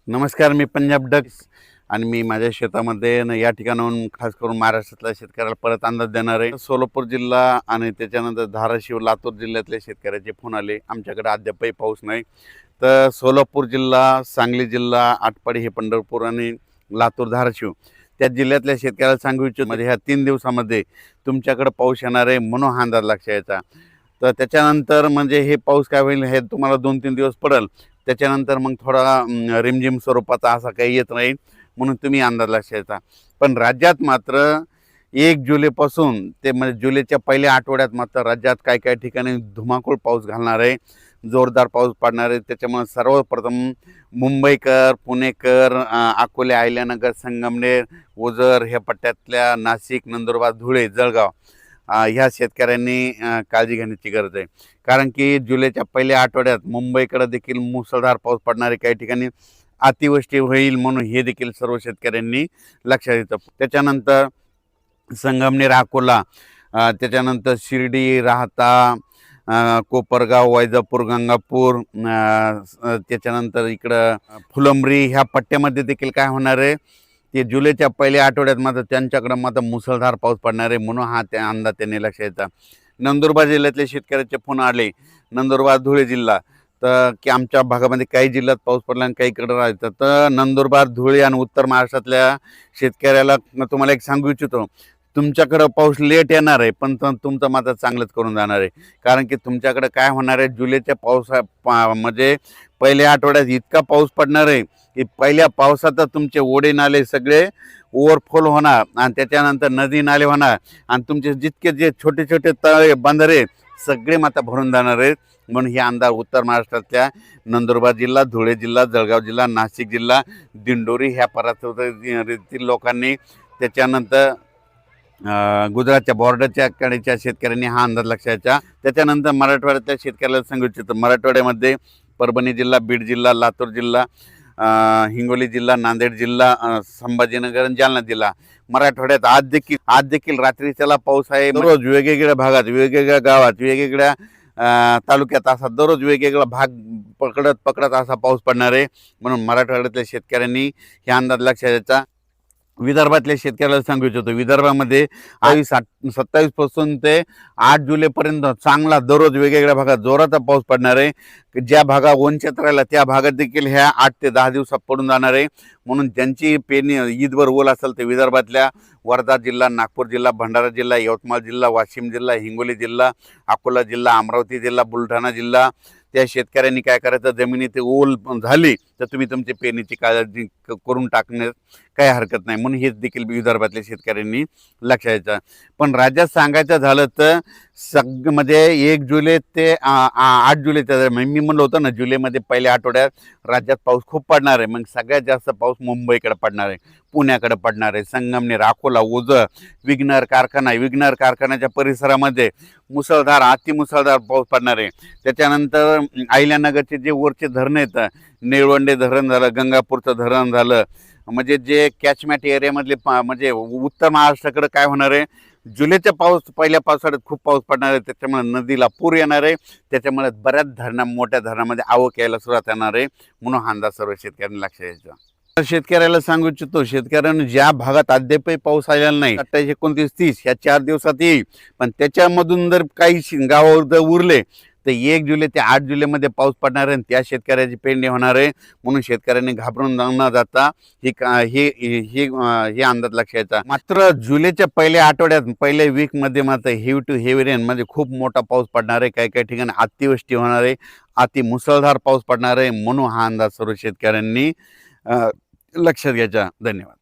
नमस्कार, मी पंजाब डक्स आणि मी माझ्या शेतामध्ये या ठिकाणाहून खास करून महाराष्ट्रातल्या शेतकऱ्याला परत अंदाज देणार आहे। सोलापूर जिल्हा आणि त्याच्यानंतर धाराशिव लातूर जिल्ह्यातल्या शेतकऱ्याचे फोन आले, आमच्याकडे अद्यापही पाऊस नाही। तर सोलापूर जिल्हा, सांगली जिल्हा, आटपाडी हे पंढरपूर आणि लातूर धाराशिव त्या जिल्ह्यातल्या शेतकऱ्याला सांगू इच्छितो म्हणजे ह्या 3 दिवसामध्ये तुमच्याकडे पाऊस येणार आहे म्हणून हा अंदाज लक्षात यायचा। तर त्याच्यानंतर म्हणजे हे पाऊस काय होईल हे तुम्हाला 2-3 दिवस पडेल, त्याच्यानंतर मग थोडा रिमझिम स्वरूपाचा असा काही येत नाही म्हणून तुम्ही अंदाज लक्षात। पण राज्यात मात्र 1 जुलैपासून ते म्हणजे जुलैच्या पहिल्या आठवड्यात मात्र राज्यात काही काही ठिकाणी धुमाकूळ पाऊस घालणार आहे, जोरदार पाऊस पडणार आहे। त्याच्यामुळे सर्वप्रथम मुंबईकर, पुणेकर, अकोले, अहिल्यानगर, संगमनेर, ओझर ह्या पट्ट्यातल्या नाशिक, नंदुरबार, धुळे, जळगाव ह्या शेतकऱ्यांनी काळजी घेण्याची गरज आहे। कारण की जुलैच्या पहिल्या आठवड्यात मुंबईकडे देखील मुसळधार पाऊस पडणार आहे, काही ठिकाणी अतिवृष्टी होईल म्हणून हे देखील सर्व शेतकऱ्यांनी लक्षात येतं। त्याच्यानंतर संगमनेर, अकोला, त्याच्यानंतर शिर्डी, राहता, कोपरगाव, वैजापूर, गंगापूर, त्याच्यानंतर इकडं फुलंब्री ह्या पट्ट्यामध्ये देखील काय होणार आहे ते जुलैच्या पहिल्या आठवड्यात मात्र त्यांच्याकडे मात्र मुसळधार पाऊस पडणार आहे म्हणून हा त्या अंदाज त्यांनी लक्षात येतात। नंदुरबार जिल्ह्यातले शेतकऱ्याचे फोन आले, नंदुरबार, धुळे जिल्हा, तर की आमच्या भागामध्ये काही जिल्ह्यात पाऊस पडला आणि काहीकडे राहायचं। तर नंदुरबार, धुळे आणि उत्तर महाराष्ट्रातल्या शेतकऱ्याला तुम्हाला एक सांगू इच्छितो, तुमच्याकडं पाऊस लेट येणार आहे पण तुमचं मात्र चांगलंच करून जाणार आहे। कारण की तुमच्याकडे काय होणार आहे, जुलैच्या म्हणजे पहिल्या आठवड्यात इतका पाऊस पडणार आहे की पहिल्या पावसातच तुमचे ओढे नाले सगळे ओव्हरफ्लो होणार आणि त्याच्यानंतर नदी नाले होणार आणि तुमचे जितके जे छोटे छोटे तळे बंधारे सगळे मात्र भरून जाणार आहेत। म्हणून हे अंदाज उत्तर महाराष्ट्रातल्या नंदुरबार जिल्हा, धुळे जिल्हा, जळगाव जिल्हा, नाशिक जिल्हा, दिंडोरी ह्या परिसरातील लोकांनी, त्याच्यानंतर गुजरातच्या बॉर्डरच्या कडेच्या शेतकऱ्यांनी हा अंदाज लक्षात। त्याच्यानंतर मराठवाड्यातल्या शेतकऱ्याला सांगू इच्छितो, मराठवाड्यामध्ये परभणी जिल्हा, बीड जिल्हा, लातूर जिल्हा, हिंगोली जिल्हा, नांदेड जिल्हा, संभाजीनगर आणि जालना जिल्हा, मराठवाड्यात आज देखील रात्रीच्याला पाऊस आहे। दररोज वेगवेगळ्या भागात, वेगवेगळ्या गावात, वेगवेगळ्या तालुक्यात असा दररोज वेगवेगळा भाग पकडत असा पाऊस पडणार आहे म्हणून मराठवाड्यातल्या शेतकऱ्यांनी हे अंदाज लक्षात घ्यायचा। विदर्भातल्या शेतकऱ्याला सांगू इच्छितो, विदर्भामध्ये 27 पासून ते 8 जुलैपर्यंत चांगला दररोज वेगवेगळ्या भागात जोराचा पाऊस पडणार आहे। ज्या भागात वंचित राहिला त्या भागात देखील ह्या 8 ते 10 दिवसात पडून जाणार आहे। म्हणून ज्यांची पेरणी ईदवर ओल असेल ते विदर्भातल्या वर्धा जिल्हा, नागपूर जिल्हा, भंडारा जिल्हा, यवतमाळ जिल्हा, वाशिम जिल्हा, हिंगोली जिल्हा, अकोला जिल्हा, अमरावती जिल्हा, बुलढाणा जिल्हा, त्या शेतकऱ्यांनी काय करायचं, जमिनीत ओल झाली तर तुम्ही तुमची पेरणीची काळजी करून टाकण्यास काही हरकत नाही म्हणून हेच देखील विदर्भातल्या शेतकऱ्यांनी लक्षात घ्यायचं। पण राज्यात सांगायचं झालं तर म्हणजे 1 जुलै ते 8 जुलैच्या दरम्यान मी म्हणलं होतं ना, जुलैमध्ये पहिल्या आठवड्यात राज्यात पाऊस खूप पडणार आहे। मग सगळ्यात जास्त पाऊस मुंबईकडे पडणार आहे, पुण्याकडे पडणार आहे, संगमनेर, अकोला, ओझर, विघ्नर कारखान्याच्या परिसरामध्ये मुसळधार, अतिमुसळधार पाऊस पडणार आहे। त्याच्यानंतर अहिल्यानगरचे जे वरचे धरण आहेत, निळवंडे धरण झालं, गंगापूरचं धरण झालं, म्हणजे जे कॅचमेंट एरियामधले म्हणजे उत्तर महाराष्ट्राकडे काय होणार आहे, जुलैच्या पहिल्या पावसाळ्यात खूप पाऊस पडणार आहे, त्याच्यामुळे नदीला पूर येणार आहे, त्याच्यामुळे बऱ्याच मोठ्या धरणामध्ये आवक यायला सुरुवात येणार आहे म्हणून हा अंदाज सर्व शेतकऱ्यांनी लक्षात घ्यायचा। शेतकऱ्याला सांगू इच्छितो, शेतकऱ्यांनी ज्या भागात अद्यापही पाऊस आलेला नाही, 28, 29, 30 ह्या 4 दिवसात येईल, पण त्याच्यामधून जर काही गावावर जर उरले तर 1 जुलै ते 8 जुलैमध्ये पाऊस पडणार आहे, त्या शेतकऱ्याची पेरणी होणार आहे। म्हणून शेतकऱ्यांनी घाबरून न जाता हे अंदाज लक्षात घ्यायचा। मात्र जुलैच्या पहिल्या आठवड्यात, पहिल्या वीकमध्ये मात्र हेवी टू हेवी रेन म्हणजे खूप मोठा पाऊस पडणार आहे, काही काही ठिकाणी अतिवृष्टी होणार आहे, अति मुसळधार पाऊस पडणार आहे म्हणून हा अंदाज सर्व शेतकऱ्यांनी लक्षात घ्यायचा। धन्यवाद।